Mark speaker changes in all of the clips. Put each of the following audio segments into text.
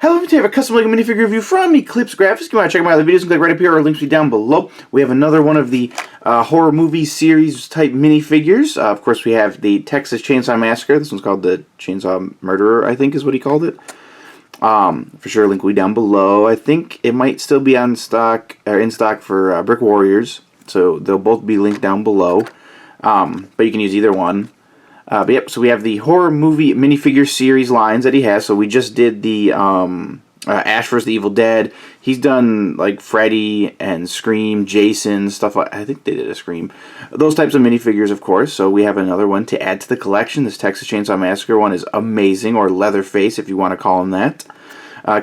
Speaker 1: Hello, today I have a custom LEGO minifigure review from eclipseGRAFX. If you want to check out my other videos, click right up here or links will be down below. We have another one of the horror movie series type minifigures. Of course, we have the Texas Chainsaw Massacre. This one's called the Chainsaw Murderer, I think is what he called it. For sure, link will be down below. I think it might still be on stock or in stock for Brick Warriors, so they'll both be linked down below. But you can use either one. But yep, so we have the horror movie minifigure series lines that he has. So we just did the Ash vs. the Evil Dead. He's done like Freddy and Scream, Jason, stuff like I think they did a Scream. Those types of minifigures, of course. So we have another one to add to the collection. This Texas Chainsaw Massacre one is amazing, or Leatherface if you want to call him that.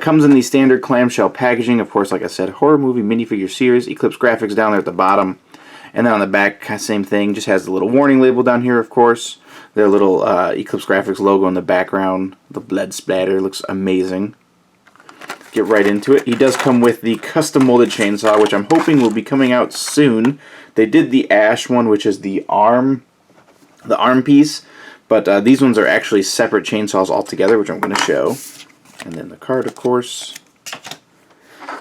Speaker 1: Comes in the standard clamshell packaging. Of course, like I said, horror movie minifigure series. eclipseGRAFX down there at the bottom. And then on the back, same thing. Just has the little warning label down here, of course. Their little eclipseGRAFX logo in the background. The blood splatter looks amazing. Get right into it. He does come with the custom molded chainsaw, which I'm hoping will be coming out soon. They did the Ash one, which is the arm piece. But these ones are actually separate chainsaws altogether, which I'm going to show. And then the card, of course.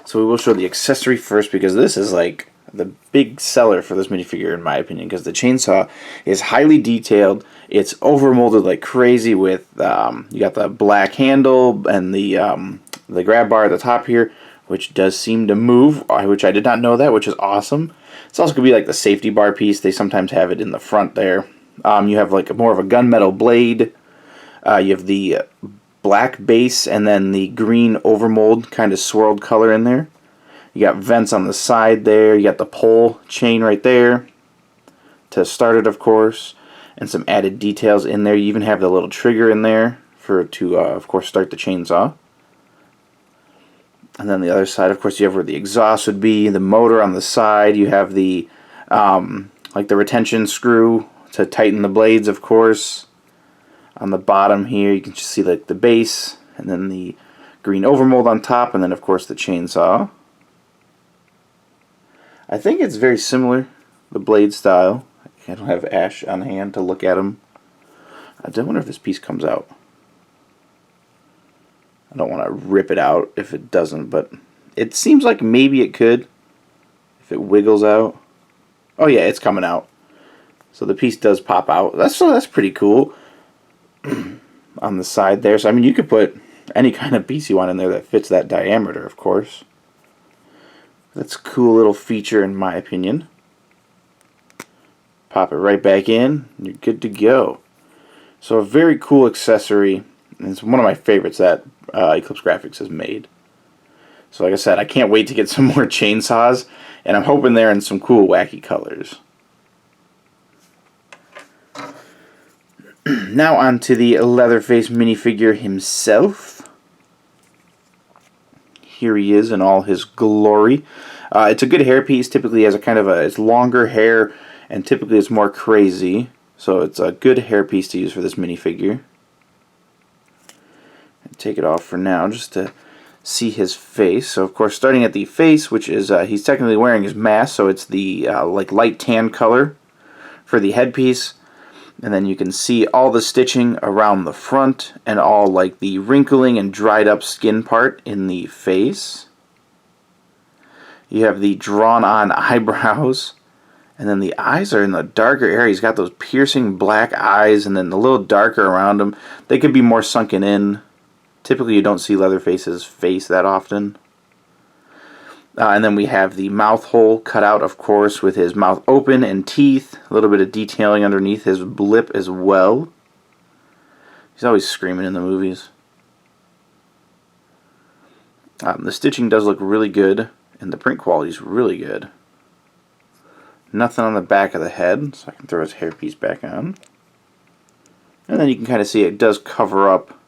Speaker 1: So we will show the accessory first, because this is like the big seller for this minifigure in my opinion, because the chainsaw is highly detailed. It's overmolded like crazy with you got the black handle and the grab bar at the top here, which does seem to move, which I did not know that, which is awesome. It's also going to be like the safety bar piece. They sometimes have it in the front there. You have like more of a gunmetal blade. You have the black base and then the green overmold kind of swirled color in there. You got vents on the side there. You got the pole chain right there to start it, of course, and some added details in there. You even have the little trigger in there to, of course, start the chainsaw. And then the other side, of course, you have where the exhaust would be, the motor on the side. You have the like the retention screw to tighten the blades, of course. On the bottom here, you can just see like the base, and then the green overmold on top, and then, of course, the chainsaw. I think it's very similar, the blade style. I don't have Ash on hand to look at him. I do wonder if this piece comes out. I don't want to rip it out if it doesn't, but it seems like maybe it could if it wiggles out. Oh yeah, it's coming out. So the piece does pop out. That's pretty cool on the side there. So I mean, you could put any kind of piece you want in there that fits that diameter, of course. That's a cool little feature in my opinion. Pop it right back in, and you're good to go. So a very cool accessory, and it's one of my favorites that eclipseGRAFX has made. So like I said, I can't wait to get some more chainsaws, and I'm hoping they're in some cool wacky colors. Now on to the Leatherface minifigure himself. Here he is in all his glory. It's a good hairpiece. Typically has a kind of it's longer hair, and typically it's more crazy. So it's a good hairpiece to use for this minifigure. Take it off for now just to see his face. So of course, starting at the face, which is he's technically wearing his mask, so it's the like light tan color for the headpiece. And then you can see all the stitching around the front and all like the wrinkling and dried up skin part in the face. You have the drawn on eyebrows, and then the eyes are in the darker area. He's got those piercing black eyes, and then a little darker around them. They could be more sunken in. Typically you don't see Leatherface's face that often. And then we have the mouth hole cut out, of course, with his mouth open and teeth. A little bit of detailing underneath his lip as well. He's always screaming in the movies. The stitching does look really good, and the print quality is really good. Nothing on the back of the head, so I can throw his hairpiece back on. And then you can kind of see it does cover up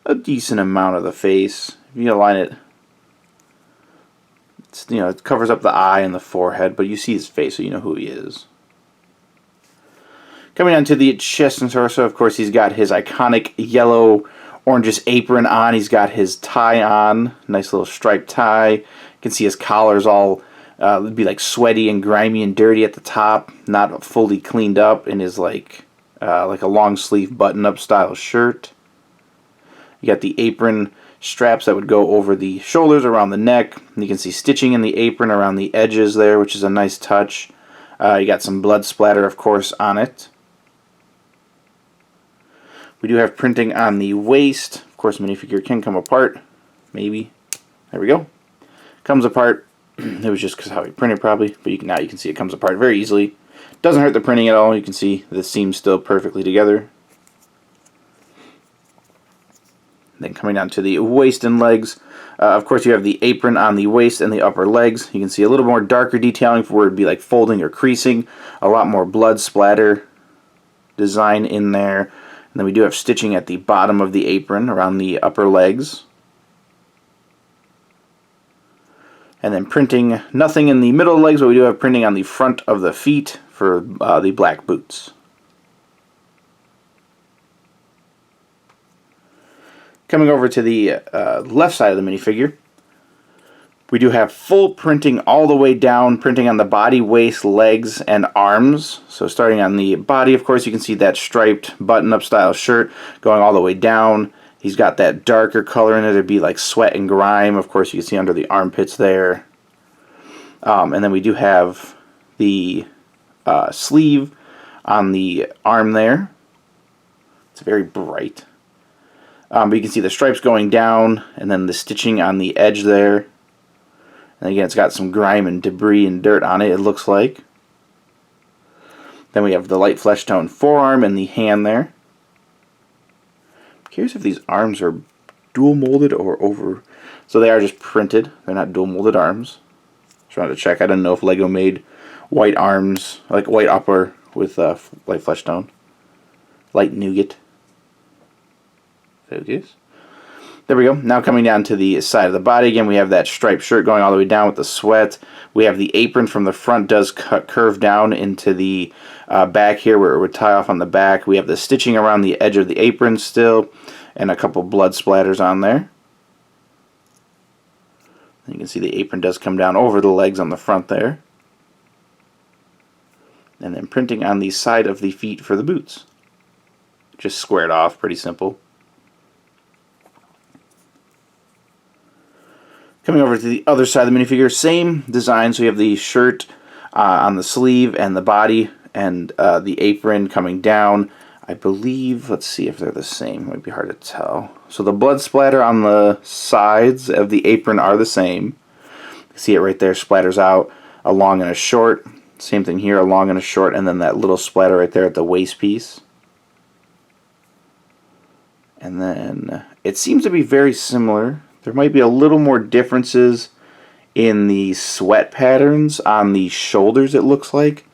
Speaker 1: a decent amount of the face. If you align it, it covers up the eye and the forehead, but you see his face, so you know who he is. Coming on to the chest and torso, of course, he's got his iconic yellow orangish apron on. He's got his tie on, nice little striped tie. You can see his collar's all it'd be like sweaty and grimy and dirty at the top, not fully cleaned up in his like a long sleeve button-up style shirt. You got the apron straps that would go over the shoulders, around the neck. And you can see stitching in the apron around the edges there, which is a nice touch. You got some blood splatter, of course, on it. We do have printing on the waist. Of course, minifigure can come apart. Maybe. There we go. Comes apart. It was just because how we printed probably, but now you can see it comes apart very easily. Doesn't hurt the printing at all. You can see the seams still perfectly together. Then coming down to the waist and legs, of course you have the apron on the waist and the upper legs. You can see a little more darker detailing for where it would be like folding or creasing. A lot more blood splatter design in there. And then we do have stitching at the bottom of the apron around the upper legs. And then printing, nothing in the middle legs, but we do have printing on the front of the feet for the black boots. Coming over to the left side of the minifigure, we do have full printing all the way down, printing on the body, waist, legs, and arms. So starting on the body, of course, you can see that striped button-up style shirt going all the way down. He's got that darker color in it. It'd be like sweat and grime. Of course, you can see under the armpits there. And then we do have the sleeve on the arm there. It's very bright. But you can see the stripes going down, and then the stitching on the edge there. And again, it's got some grime and debris and dirt on it, it looks like. Then we have the light flesh tone forearm and the hand there. I'm curious if these arms are dual molded or over. So they are just printed. They're not dual molded arms. Just wanted to check. I didn't know if Lego made white arms, like white upper with light flesh tone. Light nougat. Focus. There we go. Now coming down to the side of the body again, we have that striped shirt going all the way down with the sweat. We have the apron from the front does curve down into the back here where it would tie off on the back. We have the stitching around the edge of the apron still, and a couple blood splatters on there. And you can see the apron does come down over the legs on the front there. And then printing on the side of the feet for the boots. Just squared off, pretty simple. Coming over to the other side of the minifigure, same design. So you have the shirt on the sleeve and the body, and the apron coming down. I believe, let's see if they're the same. It might be hard to tell. So the blood splatter on the sides of the apron are the same. See it right there, splatters out a long and a short. Same thing here, a long and a short, and then that little splatter right there at the waist piece. And then it seems to be very similar. There might be a little more differences in the sweat patterns on the shoulders, it looks like.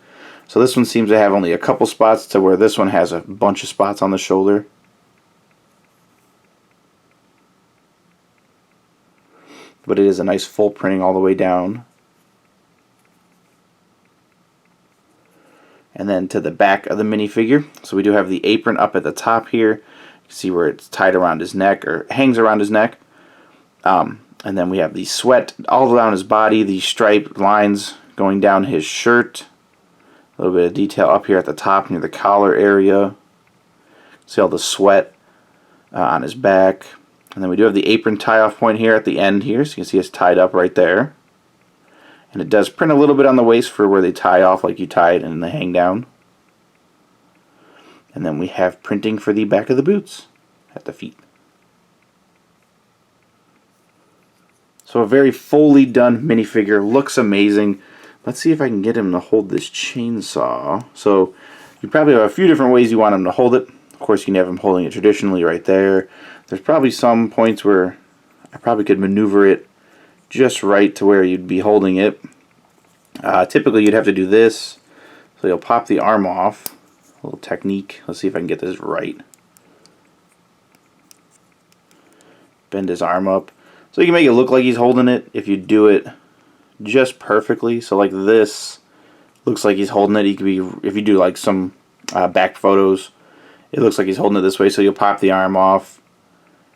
Speaker 1: So this one seems to have only a couple spots to where this one has a bunch of spots on the shoulder. But it is a nice full printing all the way down. And then to the back of the minifigure. So we do have the apron up at the top here. You can see where it's tied around his neck, or hangs around his neck. And then we have the sweat all around his body, the striped lines going down his shirt. A little bit of detail up here at the top near the collar area. See all the sweat on his back. And then we do have the apron tie-off point here at the end here, so you can see it's tied up right there. And it does print a little bit on the waist for where they tie off like you tie it and they hang down. And then we have printing for the back of the boots at the feet. So a very fully done minifigure, looks amazing. Let's see if I can get him to hold this chainsaw. So you probably have a few different ways you want him to hold it. Of course, you can have him holding it traditionally right there. There's probably some points where I probably could maneuver it just right to where you'd be holding it. Typically, you'd have to do this. So you'll pop the arm off. A little technique. Let's see if I can get this right. Bend his arm up. So you can make it look like he's holding it if you do it just perfectly. So like this looks like he's holding it. He could be, if you do like some back photos, it looks like he's holding it this way. So you'll pop the arm off.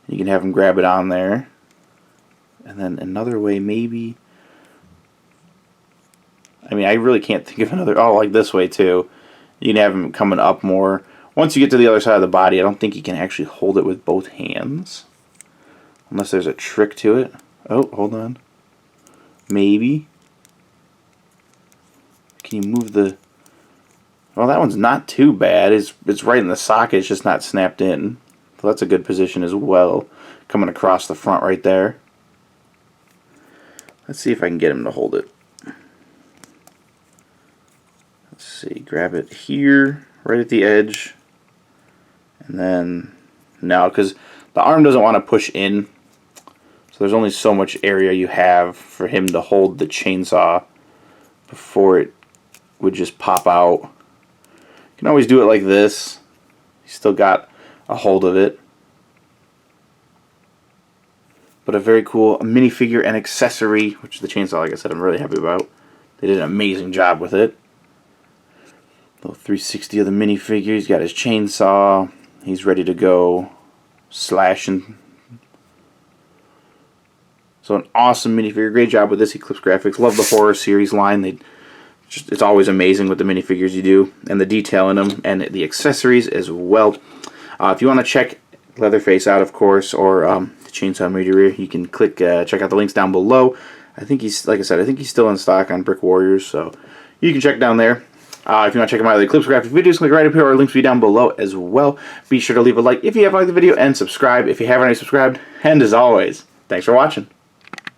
Speaker 1: You can have him grab it on there. And then another way maybe, I mean I really can't think of another, oh like this way too. You can have him coming up more. Once you get to the other side of the body, I don't think you can actually hold it with both hands. Unless there's a trick to it. Oh, hold on. Maybe. Can you move the... Well, that one's not too bad. It's right in the socket. It's just not snapped in. So that's a good position as well. Coming across the front right there. Let's see if I can get him to hold it. Let's see. Grab it here, right at the edge. And then... No, because the arm doesn't want to push in. So there's only so much area you have for him to hold the chainsaw before it would just pop out. You can always do it like this. You still got a hold of it. But a very cool minifigure and accessory, which the chainsaw, like I said, I'm really happy about. They did an amazing job with it. Little 360 of the minifigure. He's got his chainsaw. He's ready to go slashing. So an awesome minifigure. Great job with this eclipseGRAFX. Love the horror series line. It's always amazing with the minifigures you do, and the detail in them, and the accessories as well. If you want to check Leatherface out, of course, or the Chainsaw Meteor, you can click check out the links down below. I think he's, like I said, I think he's still in stock on Brick Warriors, so you can check down there. If you want to check out the eclipseGRAFX videos, click right up here, or links will be down below as well. Be sure to leave a like if you have liked the video, and subscribe if you haven't already subscribed. And as always, thanks for watching.